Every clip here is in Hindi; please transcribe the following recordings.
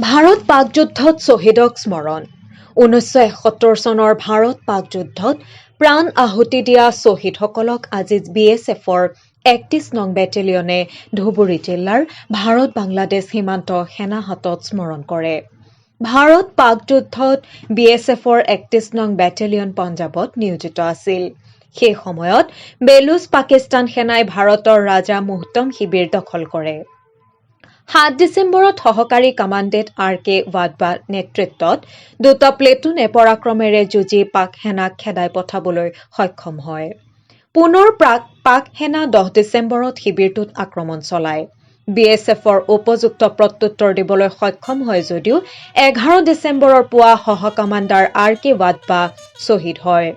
ভাৰত পাক যুদ্ধত শ্বহীদক স্মৰণ 1971 চনৰ ভাৰত পাক যুদ্ধত প্ৰাণ আহুতি দিয়া শ্বহীদসকলক আজি BSFৰ 31 নং বেটেলিয়নে ধুবুৰী জিলাৰ ভাৰত বাংলাদেশ সীমান্ত সেনা হাতত স্মৰণ কৰে। ভাৰত পাক যুদ্ধত BSFৰ 31 নং বেটেলিয়ন পঞ্জাৱত নিয়োজিত আছিল। সেই সময়ত বেলুচ পাকিস্তান সেনাই ভাৰতৰ ৰাজা মুহতম শিবিৰ দখল কৰে। 7 ডিচেম্বৰত সহকাৰী কামাণ্ডেণ্ট RK ৱাডবাৰ নেতৃত্বত দুটা প্লেটুনে পৰাক্ৰমেৰে যুঁজি পাক সেনাক খেদাই পঠাবলৈ সক্ষম হয়। পুনৰ পাক সেনা 10 ডিচেম্বৰত শিবিৰটোত আক্ৰমণ চলায়। BSFৰ উপযুক্ত প্ৰত্যুত্তৰ দিবলৈ সক্ষম হয় যদিও 11 ডিচেম্বৰৰ পুৱা সহকামাণ্ডাৰ RK ৱাডবা শ্বহীদ হয়।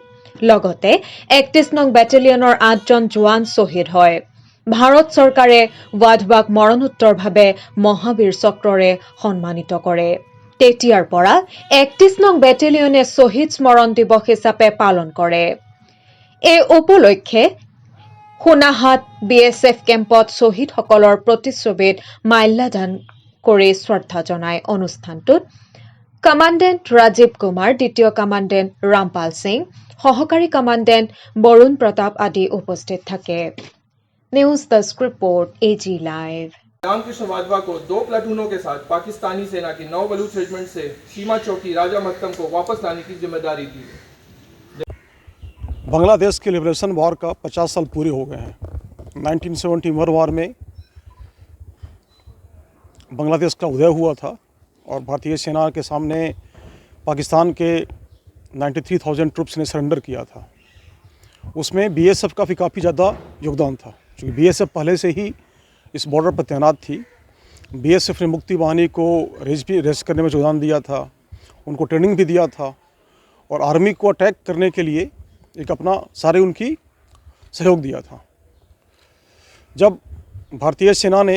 লগতে 31 নং বেটেলিয়নৰ 8জন জোৱান শ্বহীদ হয়। ভাৰত চৰকাৰে ৱাডবাক মৰণোত্তৰভাৱে মহাবীৰ চক্ৰৰে সন্মানিত কৰে। তেতিয়াৰ পৰা 31 নং বেটেলিয়নে শ্বহীদ স্মৰণ দিৱস হিচাপে পালন কৰে। এই উপলক্ষে সোনাহাট BSF কেম্পত শ্বহীদসকলৰ প্ৰতিচ্ছবিত মাল্যদান কৰি শ্ৰদ্ধা জনায়। অনুষ্ঠানটোত কামাণ্ডেণ্ট ৰাজীৱ কুমাৰ, দ্বিতীয় কামাণ্ডেণ্ট ৰামপাল সিং, সহকাৰী কামাণ্ডেণ্ট বৰুণ প্ৰতাপ আদি উপস্থিত থাকে। News desk report AG live. Ramkrishna Wadhwa को 2 प्लाटूनों के साथ पाकिस्तानी सेना की 9 बलूच रेजिमेंट से सीमा चौकी राजा महत्तम को वापस लाने की जिम्मेदारी दी। बांग्लादेश के लिबरेशन वॉर का 50 साल पूरे हो गए हैं। 1971 वॉर में बांग्लादेश का उदय हुआ था और भारतीय सेना के सामने पाकिस्तान के 93,000 ट्रुप्स ने सरेंडर किया था। उसमें BSF का भी काफ़ी ज़्यादा योगदान था, क्योंकि BSF पहले से ही इस बॉर्डर पर तैनात थी। BSF ने मुक्ति वाहिनी को रेस्ट करने में योगदान दिया था, उनको ट्रेनिंग भी दिया था और आर्मी को अटैक करने के लिए एक अपना सारे उनकी सहयोग दिया था। जब भारतीय सेना ने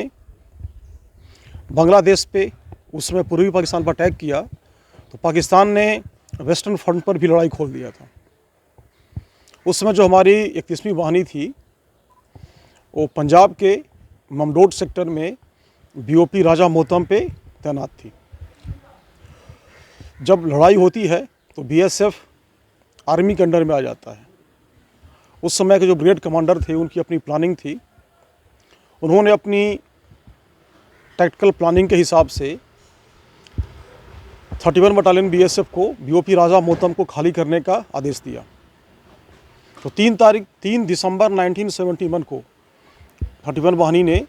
बांग्लादेश पे उसमें पूर्वी पाकिस्तान पर अटैक किया तो पाकिस्तान ने वेस्टर्न फ्रंट पर भी लड़ाई खोल दिया था। उस समय जो हमारी 31वीं वाहिनी थी वो पंजाब के ममडोट सेक्टर में BOP राजा मोहतम पे तैनात थी। जब लड़ाई होती है तो BSF आर्मी के अंडर में आ जाता है। उस समय के जो ब्रिगेड कमांडर थे उनकी अपनी प्लानिंग थी। उन्होंने अपनी टैक्टिकल प्लानिंग के हिसाब से 31 बटालियन BSF को BOP राजा मोहतम को खाली करने का आदेश दिया। तो 3 दिसंबर 1971 को 31 वाहिनी ने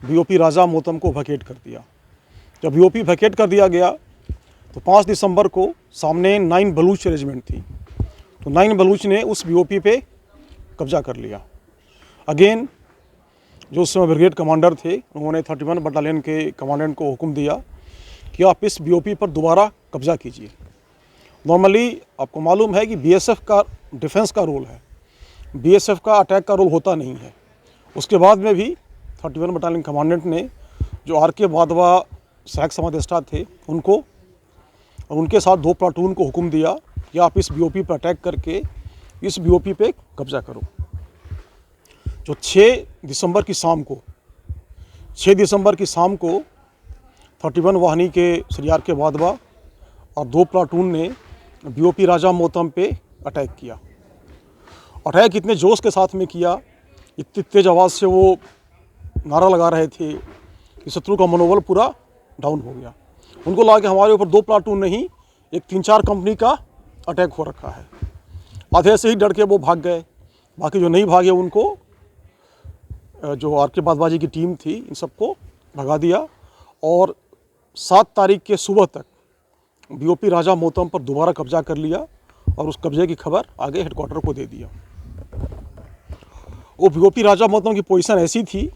BOP राजा मोहतम को वैकेट कर दिया। जब BOP वैकेट कर दिया गया तो 5 दिसंबर को सामने 9 बलूच रेजिमेंट थी, तो 9 बलूच ने उस BOP पे कब्जा कर लिया। अगेन जो उस समय ब्रिगेड कमांडर थे उन्होंने 31 बटालियन के कमांडेंट को हुक्म दिया कि आप इस BOP पर दोबारा कब्जा कीजिए। नॉर्मली आपको मालूम है कि BSF का डिफेंस का रोल है, BSF का अटैक का रोल होता नहीं है। उसके बाद में भी 31 बटालियन कमांडेंट ने जो RK वाधवा सहायक समादेष्टा थे उनको और उनके साथ 2 प्लाटून को हुक्म दिया कि आप इस BOP पर अटैक करके इस BOP पे कब्जा करो। जो 6 दिसंबर की शाम को 31 वाहिनी के श्री RK वाधवा और 2 प्लाटून ने BOP राजा मोहतम पे अटैक किया। अटैक इतने जोश के साथ में किया, इतनी तेज आवाज़ से वो नारा लगा रहे थे कि शत्रु का मनोबल पूरा डाउन हो गया। उनको लगा कि हमारे ऊपर 2 प्लाटून नहीं, एक 3-4 कंपनी का अटैक हो रखा है। आधे से ही डर के वो भाग गए। बाकी जो नहीं भागे उनको जो RK वाधवा जी की टीम थी इन सबको भगा दिया और 7 तारीख के सुबह तक BOP राजा मोहतम पर दोबारा कब्जा कर लिया और उस कब्जे की खबर आगे हेडक्वार्टर को दे दिया। वो BOP राजा मोहतम की पोजीशन ऐसी थी